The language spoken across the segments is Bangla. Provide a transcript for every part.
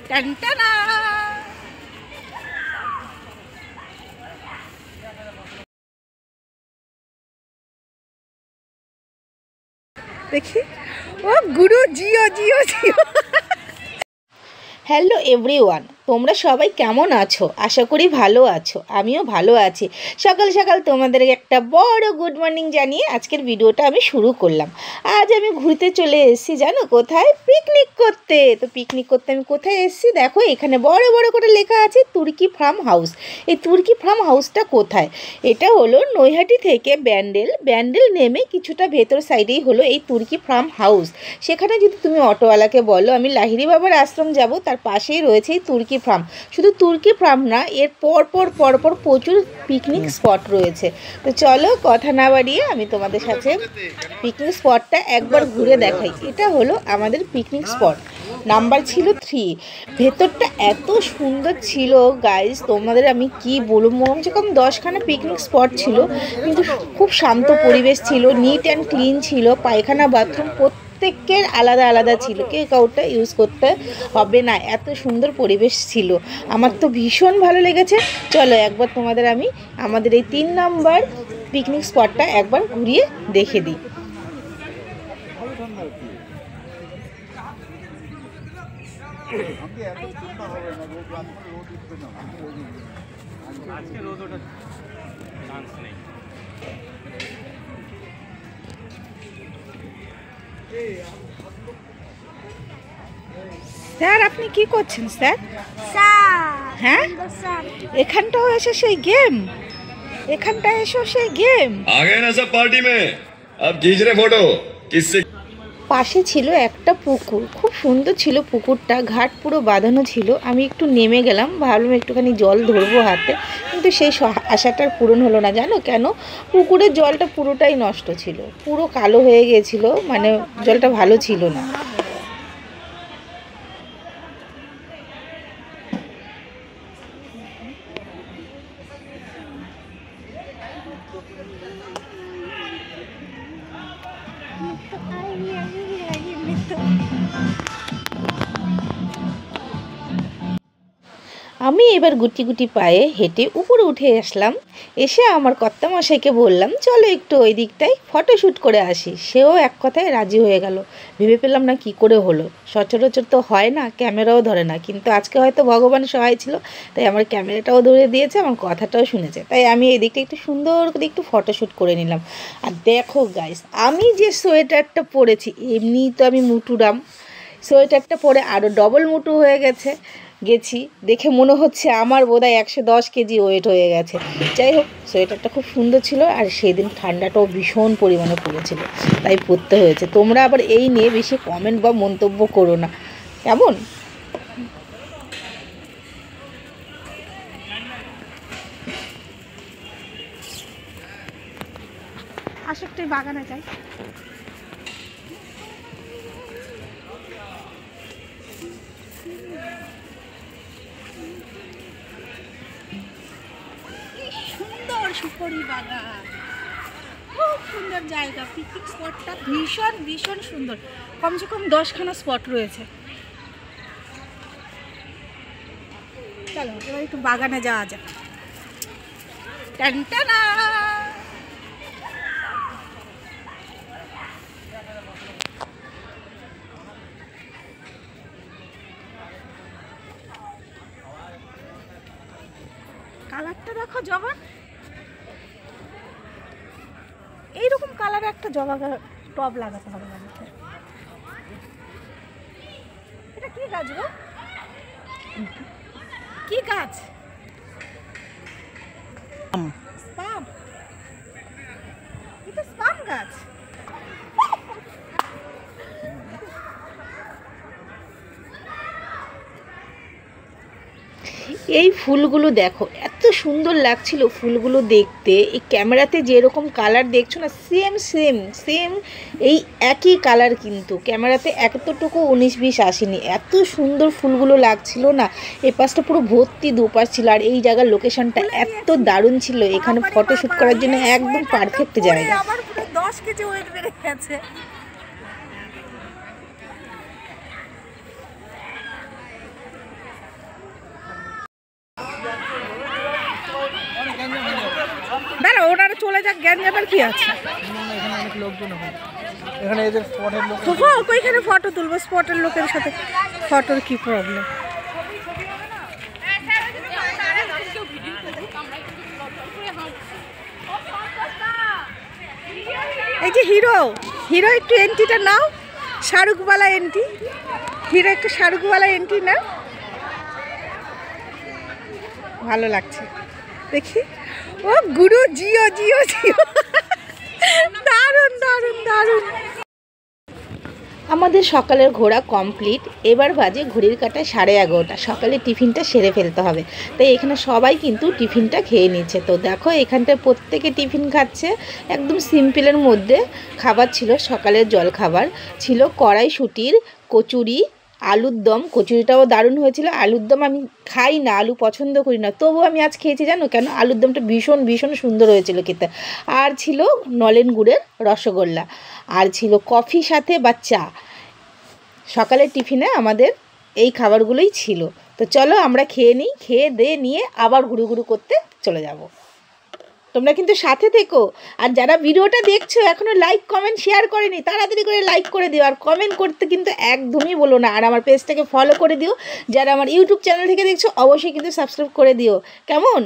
টানটানা। দেখি ও গুরু জিও জিও জিও। হ্যালো এভরিওয়ান, তোমরা সবাই কেমন আছো? আশা করি ভালো আছো, আমিও ভালো আছি। সকাল সকাল তোমাদের একটা বড় গুড মর্নিং জানিয়ে আজকের ভিডিওটা আমি শুরু করলাম। আজ আমি ঘুরতে চলে এসেছি, জানো কোথায়? পিকনিক করতে। তো পিকনিক করতে আমি কোথায় এসেছি দেখো, এখানে বড় বড় করে লেখা আছে তুর্কি ফার্ম হাউস। এই তুর্কি ফার্ম হাউসটা কোথায়? এটা হলো নৈহাটি থেকে ব্যান্ডেল নেমে কিছুটা ভেতর সাইডেই হলো এই তুর্কি ফার্ম হাউস। সেখানে যদি তুমি অটোওয়ালাকে বলো আমি লাহিড়ী বাবার আশ্রম যাব, তার পাশেই রয়েছে এই তুর্কি ফার্ম। শুধু তুর্কি ফার্ম না, এর পরপর প্রচুর পিকনিক স্পট রয়েছে। তো চলো কথা না বাড়িয়ে আমি তোমাদের সাথে পিকনিক স্পটটা একবার ঘুরে দেখাই। এটা হলো আমাদের পিকনিক স্পট, নাম্বার ছিল 3। ভেতরটা এত সুন্দর ছিল গাইজ, তোমাদের আমি কি বলবো, মনে কম 10খানা পিকনিক স্পট ছিল, কিন্তু খুব শান্ত পরিবেশ ছিল, নিট অ্যান্ড ক্লিন ছিল। পায়খানা বাথরুম প্রত্যেকের আলাদা আলাদা ছিল, কেউ কাউটা ইউজ করতে হবে না, এত সুন্দর পরিবেশ ছিল। আমার তো ভীষণ ভালো লেগেছে। চলো একবার তোমাদের আমি আমাদের এই 3 নম্বর পিকনিক স্পটটা একবার ঘুরিয়ে দেখে দিই। স্যার আপনি কি করছেন স্যার? হ্যাঁ, এখানটাও এসে সেই গেম, এখানটায় এসো সেই গেম আগে না সব পার্টি মে আব खींच रहे फोटो किससे। পাশে ছিল একটা পুকুর, খুব সুন্দর ছিল পুকুরটা, ঘাট পুরো বাঁধানো ছিল। আমি একটু নেমে গেলাম, ভাবলাম একটুখানি জল ধরবো হাতে, কিন্তু সেই আশাটার পূরণ হলো না। জানো কেন? পুকুরের জলটা পুরোটাই নষ্ট ছিল, পুরো কালো হয়ে গেছিলো, মানে জলটা ভালো ছিল না। আমি এবার গুটি গুটি পায়ে হেঁটে উপরে উঠে আসলাম। এসে আমার কর্তামশাইকে বললাম চলো একটু ওই দিকটায় ফটোশ্যুট করে আসি। সেও এক কথায় রাজি হয়ে গেল। ভেবে পেলাম না কি করে হলো, সচরাচর তো হয় না, ক্যামেরাও ধরে না, কিন্তু আজকে হয়তো ভগবান সহায় ছিল, তাই আমার ক্যামেরাটাও ধরে দিয়েছে, আমার কথাটাও শুনেছে, তাই আমি এই দিকটা একটু সুন্দর করে একটু ফটোশ্যুট করে নিলাম। আর দেখো গাইস, আমি যে সোয়েটারটা পরেছি, এমনি তো আমি মুটুরাম, সোয়েটারটা পরে আরও ডবল মুটু হয়ে গেছি, দেখে মনে হচ্ছে আমার বোধহয় 110 কেজি ওয়েট হয়ে গেছে। যাই হোক, সোয়েটারটা খুব সুন্দর ছিল, আর সেদিন ঠান্ডাটাও ভীষণ পরিমাণে পড়েছিল, তাই পরতে হয়েছে। তোমরা আবার এই নিয়ে বেশি কমেন্ট বা মন্তব্য করো না, কেমন? আসলে বাগানে যাই। সুপারি বাগান, খুব সুন্দর জায়গা, পিকনিক স্পটটা ভীষণ ভীষণ সুন্দর। কমসে কম 10খানা স্পট রয়েছে। চলো এবার একটু বাগানে যাওয়া যাক। টানটানা। কালারটা দেখো জবা, এইরকম কালার একটা জবা টব লাগাতে হবে বাড়িতে। এটা কি গাছ গো? কি গাছ? স্পাম। এটা স্পাম গাছ। এই ফুলগুলো দেখো, এত সুন্দর লাগছিল ফুলগুলো দেখতে। এই ক্যামেরাতে যেরকম কালার দেখছো না, সেম সেম সেম এই একই কালার, কিন্তু ক্যামেরাতে এতটুকু 19-20 আসেনি। এত সুন্দর ফুলগুলো লাগছিল না, এই পাশটা পুরো ভর্তি দুপাশ ছিল, আর এই জায়গার লোকেশনটা এত দারুণ ছিল, এখানে ফটোশ্যুট করার জন্য একদম পারফেক্ট জায়গা। আমার পুরো 10 কেজি ওয়েট বেড়ে গেছে। যাক, জ্ঞান যাবার কি আছে। এখানে অনেক লোকজন হয়, এখানে এদের স্পটের লোক। হ্যাঁ, ওইখানে ফটো তুলবো, স্পটের লোকের সাথে ফটোর কি প্রবলেম। এই যে হিরো, হিরো একটু এন্ট্রিটা নাও, শাহরুখওয়ালা এন্ট্রি, হিরো একটু শাহরুখওয়ালা এন্ট্রি না, ভালো লাগছে দেখি। ও গুরু, জিও জিও জিও, দারুণ দারুণ দারুণ। আমাদের সকালের ঘোরা কমপ্লিট। এবার বাজে ঘড়ির কাঁটায় 11:30। সকালে টিফিনটা সেরে ফেলতে হবে, তাই এখানে সবাই কিন্তু টিফিনটা খেয়ে নিচ্ছে। তো দেখো এখানটায় প্রত্যেকে টিফিন খাচ্ছে, একদম সিম্পলের মধ্যে খাবার ছিল। সকালের জল খাবার ছিল কড়াইশুঁটির কচুরি, আলুর দম। কচুরিটাও দারুণ হয়েছিল। আলুর দম আমি খাই না, আলু পছন্দ করি না, তবুও আমি আজ খেয়েছি। জানো কেন? আলুর দমটা ভীষণ ভীষণ সুন্দর হয়েছিল খেতে। আর ছিল নলেন গুড়ের রসগোল্লা, আর ছিল কফি সাথে বা চা। সকালের টিফিনে আমাদের এই খাবারগুলোই ছিল। তো চলো আমরা খেয়ে নিই, খেয়ে দিয়ে নিয়ে আবার ঘুরু ঘুরু করতে চলে যাব। তোমরা কিন্তু সাথে থেকো। আর যারা ভিডিওটা দেখছো এখনও লাইক কমেন্ট শেয়ার করেনি, তাড়াতাড়ি করে লাইক করে দিও, আর কমেন্ট করতে কিন্তু একদমই বলো না। আর আমার পেজটাকে ফলো করে দিও। যারা আমার ইউটিউব চ্যানেল থেকে দেখছো অবশ্যই কিন্তু সাবস্ক্রাইব করে দিও, কেমন?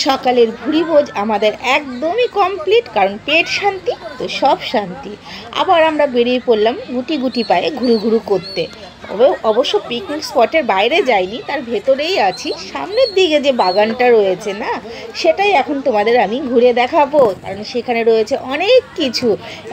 সকালের ভুরিভোজ আমাদের একদমই কমপ্লিট, কারণ পেট শান্তি তো সব শান্তি। আবার আমরা বেরিয়ে পড়লাম গুটি গুটি পায়ে ঘুরু ঘুরু করতে। অবশ্য পিকনিক স্পটের বাইরে যাইনি, তার ভেতরেই আছি। সামনের দিকে যে বাগানটা রয়েছে না, সেটাই এখন তোমাদের আমি ঘুরে দেখাবো, কারণ সেখানে রয়েছে অনেক কিছু।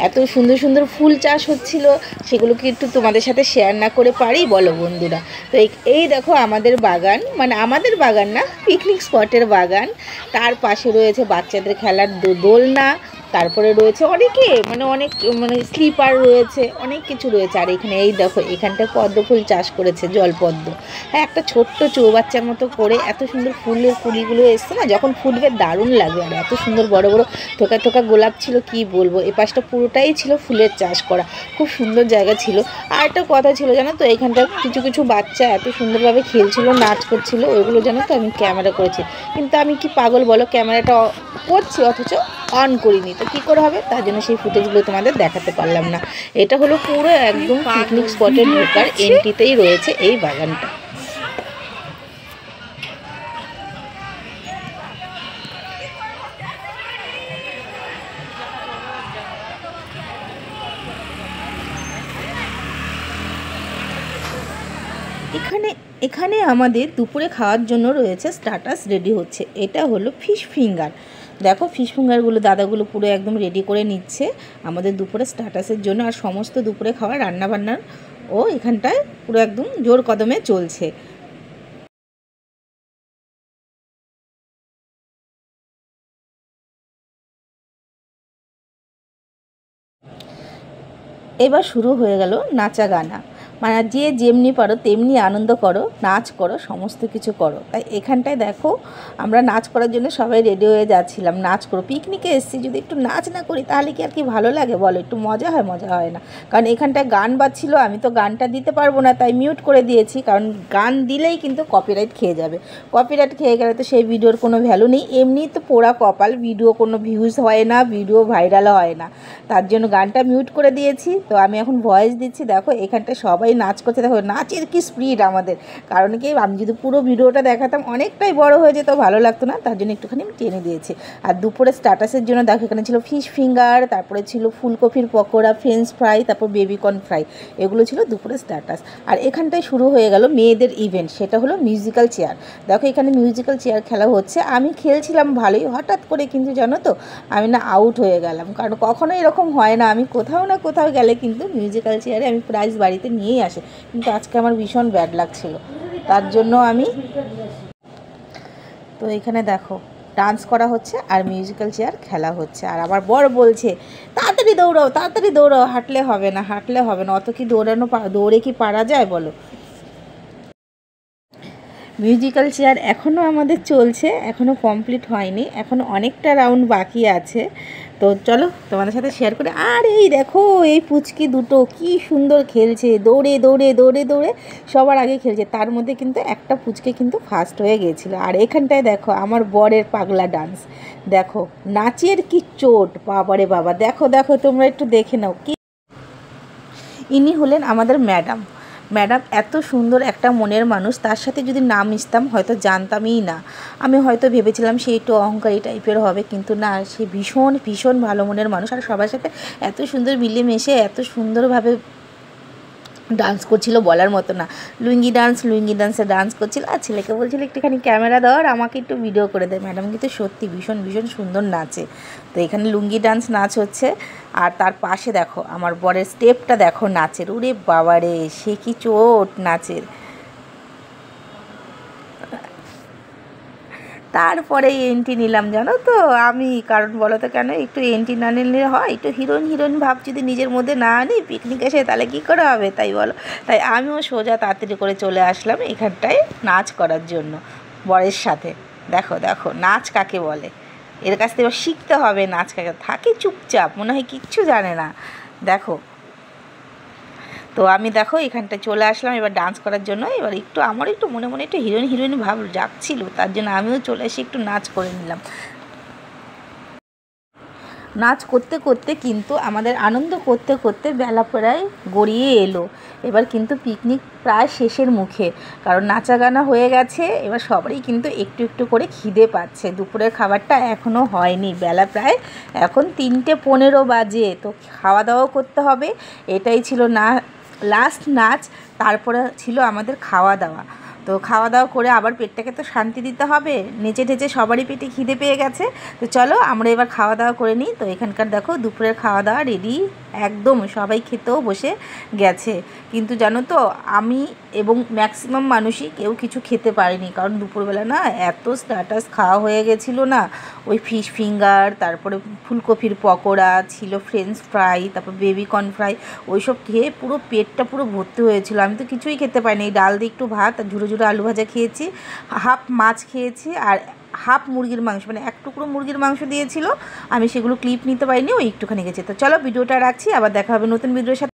এত সুন্দর সুন্দর ফুল চাষ হচ্ছিল, সেগুলোকে একটু তোমাদের সাথে শেয়ার না করে পারি বলো বন্ধুরা? তো এই দেখো আমাদের বাগান, মানে আমাদের বাগান না, পিকনিক স্পটের বাগান। তার পাশে রয়েছে বাচ্চাদের খেলার দোলনা, তারপরে রয়েছে অনেক স্লিপার রয়েছে, অনেক কিছু রয়েছে। আর এখানে এই দেখো এখানটা পদ্ম ফুল চাষ করেছে, জলপদ্ম। হ্যাঁ, একটা ছোট্ট চৌবাচ্চার মতো করে এত সুন্দর ফুলের কুড়িগুলো এসছে না, যখন ফুটবে দারুণ লাগবে। আর এত সুন্দর বড় বড় থোকা থোকা গোলাপ ছিল, কি বলবো। এ পাশটা পুরোটাই ছিল ফুলের চাষ করা, খুব সুন্দর জায়গা ছিল। আর একটা কথা ছিল জানো তো, এখানটা কিছু কিছু বাচ্চা এত সুন্দরভাবে খেলছিল, নাচ করছিল, ওইগুলো জানো তো আমি ক্যামেরা করেছি। কিন্তু আমি কি পাগল বলো, ক্যামেরাটা করছি অথচ অন করিনি, তো কী করে হবে? তার জন্য সেই ফুটেজগুলো তোমাদের দেখাতে পারলাম না। এটা হলো পুরো একদম পিকনিক স্পটের ঢোকার এন্ট্রিতেই রয়েছে এই বাগানটা। এখানে আমাদের দুপুরে খাওয়ার জন্য রয়েছে স্টার্টাস রেডি হচ্ছে। এটা হলো ফিশ ফিঙ্গার। দেখো ফিশ ফিঙ্গারগুলো দাদাগুলো পুরো একদম রেডি করে নিচ্ছে আমাদের দুপুরে স্টার্টাসের জন্য। আর সমস্ত দুপুরে খাওয়া রান্নাবান্নার এখানটায় পুরো একদম জোর কদমে চলছে। এবার শুরু হয়ে গেল নাচা গানা। মানে যে যেমনি পারো তেমনি আনন্দ করো, নাচ করো, সমস্ত কিছু করো। তাই এখানটায় দেখো আমরা নাচ করার জন্য সবাই রেডি হয়ে যাচ্ছিলাম। নাচ করো, পিকনিকে এসেছি, যদি একটু নাচ না করি তাহলে কি আর কি ভালো লাগে বলো? একটু মজা হয়? মজা হয় না। কারণ এখানটায় গান বাজছিল, আমি তো গানটা দিতে পারবো না, তাই মিউট করে দিয়েছি। কারণ গান দিলেই কিন্তু কপিরাইট খেয়ে যাবে। কপিরাইট খেয়ে গেলে তো সেই ভিডিওর কোনো ভ্যালু নেই। এমনি তো পোড়া কপাল, ভিডিও কোনো ভিউজ হয় না, ভিডিও ভাইরাল হয় না, তার জন্য গানটা মিউট করে দিয়েছি। তো আমি এখন ভয়েস দিচ্ছি। দেখো এখানটায় সবাই নাচ করছে, দেখো নাচের কি স্পিড আমাদের। কারণ কি, আমি যদি পুরো ভিডিওটা দেখাতাম অনেকটাই বড় হয়ে যেত, ভালো লাগতো না, তার জন্য একটুখানি আমি টেনে দিয়েছি। আর দুপুরে স্টার্টাসের জন্য দেখো এখানে ছিল ফিশ ফিঙ্গার, তারপরে ছিল ফুলকপির পকোড়া, ফ্রেঞ্চ ফ্রাই, তারপর বেবিকর্ন ফ্রাই, এগুলো ছিল দুপুরে স্টার্টাস। আর এখানটায় শুরু হয়ে গেল মেয়েদের ইভেন্ট, সেটা হলো মিউজিক্যাল চেয়ার। দেখো এখানে মিউজিক্যাল চেয়ার খেলা হচ্ছে। আমি খেলছিলাম ভালোই, হঠাৎ করে কিন্তু জানো তো আমি না আউট হয়ে গেলাম। কারণ কখনো এরকম হয় না, আমি কোথাও না কোথাও গেলে কিন্তু মিউজিক্যাল চেয়ারে আমি প্রাইজ বাড়িতে নিয়েই আসে, কিন্তু আজকে আমার ভীষণ ব্যাড লাগছিল, তার জন্য আমি তো এখানে দেখো ডান্স করা হচ্ছে আর মিউজিক্যাল চেয়ার খেলা হচ্ছে। আর আমার বর বলছে তাড়াতাড়ি দৌড়াও, তাড়াতাড়ি দৌড়াও, হাঁটলে হবে না, হাঁটলে হবে না, অত কি দৌড়ে কি পারা যায় বলো? মিউজিক্যাল চেয়ার এখনও আমাদের চলছে, এখনও কমপ্লিট হয়নি, এখনও অনেকটা রাউন্ড বাকি আছে। তো চলো তোমাদের সাথে শেয়ার করি। আর এই দেখো এই পুচকি দুটো কি সুন্দর খেলছে, দৌড়ে দৌড়ে দৌড়ে দৌড়ে সবার আগে খেলছে। তার মধ্যে কিন্তু একটা পুচকে কিন্তু ফার্স্ট হয়ে গিয়েছিল। আর এখানটায় দেখো আমার বরের পাগলা ডান্স, দেখো নাচের কি চোট, বাবারে বাবা। দেখো দেখো তোমরা একটু দেখে নাও। কি ইনি হলেন আমাদের ম্যাডাম। ম্যাডাম এত সুন্দর একটা মনের মানুষ, তার সাথে যদি না মিশতাম হয়তো জানতামই না। আমি হয়তো ভেবেছিলাম সে একটু অহংকারী টাইপের হবে, কিন্তু না, সে ভীষণ ভীষণ ভালো মনের মানুষ। আর সবার সাথে এত সুন্দর মিলেমিশে এত সুন্দরভাবে ডান্স করছিল, বলার মতো না। লুঙ্গি ডান্সে ডান্স করছিল। আর ছেলেকে বলছিল একটুখানি ক্যামেরা দাও আর আমাকে একটু ভিডিও করে দেয়। ম্যাডাম কিন্তু সত্যি ভীষণ ভীষণ সুন্দর নাচে। তো এখানে লুঙ্গি ডান্স নাচ হচ্ছে। আর তার পাশে দেখো আমার বরের স্টেপটা দেখো নাচের, ওরে বাবারে সে কি চোট নাচের। তারপরে এন্ট্রি নিলাম জানো তো আমি, কারণ বলো তো কেন, একটু এন্ট্রি না নিলে হয়, একটু হিরোইন ভাব যদি নিজের মধ্যে না আনি পিকনিক এসে তাহলে কী করে হবে, তাই বলো। তাই আমিও সোজা তাড়াতাড়ি করে চলে আসলাম এখানটায় নাচ করার জন্য বরের সাথে। দেখো দেখো নাচ কাকে বলে, এর কাছ থেকে শিখতে হবে নাচ কাকে। থাকে চুপচাপ, মনে হয় কিচ্ছু জানে না। দেখো তো আমি দেখো এখানটায় চলে আসলাম এবার ডান্স করার জন্য। এবার একটু আমার একটু মনে মনে একটু হিরোইন ভাব জাগছিল, তার জন্য আমিও চলে এসে একটু নাচ করে নিলাম। নাচ করতে করতে কিন্তু আমাদের আনন্দ করতে করতে বেলা প্রায় গড়িয়ে এলো। এবার কিন্তু পিকনিক প্রায় শেষের মুখে, কারণ নাচা গানা হয়ে গেছে। এবার সবারই কিন্তু একটু একটু করে খিদে পাচ্ছে। দুপুরের খাবারটা এখনও হয়নি, বেলা প্রায় এখন 3:15 বাজে। তো খাওয়া দাওয়াও করতে হবে। এটাই ছিল না লাস্ট নাচ, তারপরে ছিল আমাদের খাওয়া দাওয়া। তো খাওয়া দাওয়া করে আবার পেটটাকে তো শান্তি দিতে হবে, নেচে ঢেচে সবারই পেটে খিদে পেয়ে গেছে। তো চলো আমরা এবার খাওয়া দাওয়া করে নিই। তো এখানকার দেখো দুপুরের খাওয়া দাওয়া রেডি, একদম সবাই খেতেও বসে গেছে। কিন্তু জানো তো আমি এবং ম্যাক্সিমাম মানুষই কেউ কিছু খেতে পারিনি, কারণ দুপুরবেলা না এত স্টার্টাস খাওয়া হয়ে গেছিলো না। ওই ফিশ ফিঙ্গার, তারপরে ফুলকপির পকোড়া ছিল, ফ্রেঞ্চ ফ্রাই, তারপর বেবিকর্ন ফ্রাই, ওইসব খেয়ে পুরো পেটটা পুরো ভর্তি হয়েছিল। আমি তো কিছুই খেতে পারিনি, এই ডাল দিয়ে একটু ভাত আর ঝুড়ো ঝুড়ো আলু ভাজা খেয়েছি, হাফ মাছ খেয়েছি আর হাফ মুরগির মাংস, মানে এক টুকরো মুরগির মাংস দিয়েছিল। আমি সেগুলো ক্লিপ নিতে পারিনি, ওই একটুখানি গেছে। তো চলো ভিডিওটা রাখছি, আবার দেখা হবে নতুন ভিডিওর সাথে।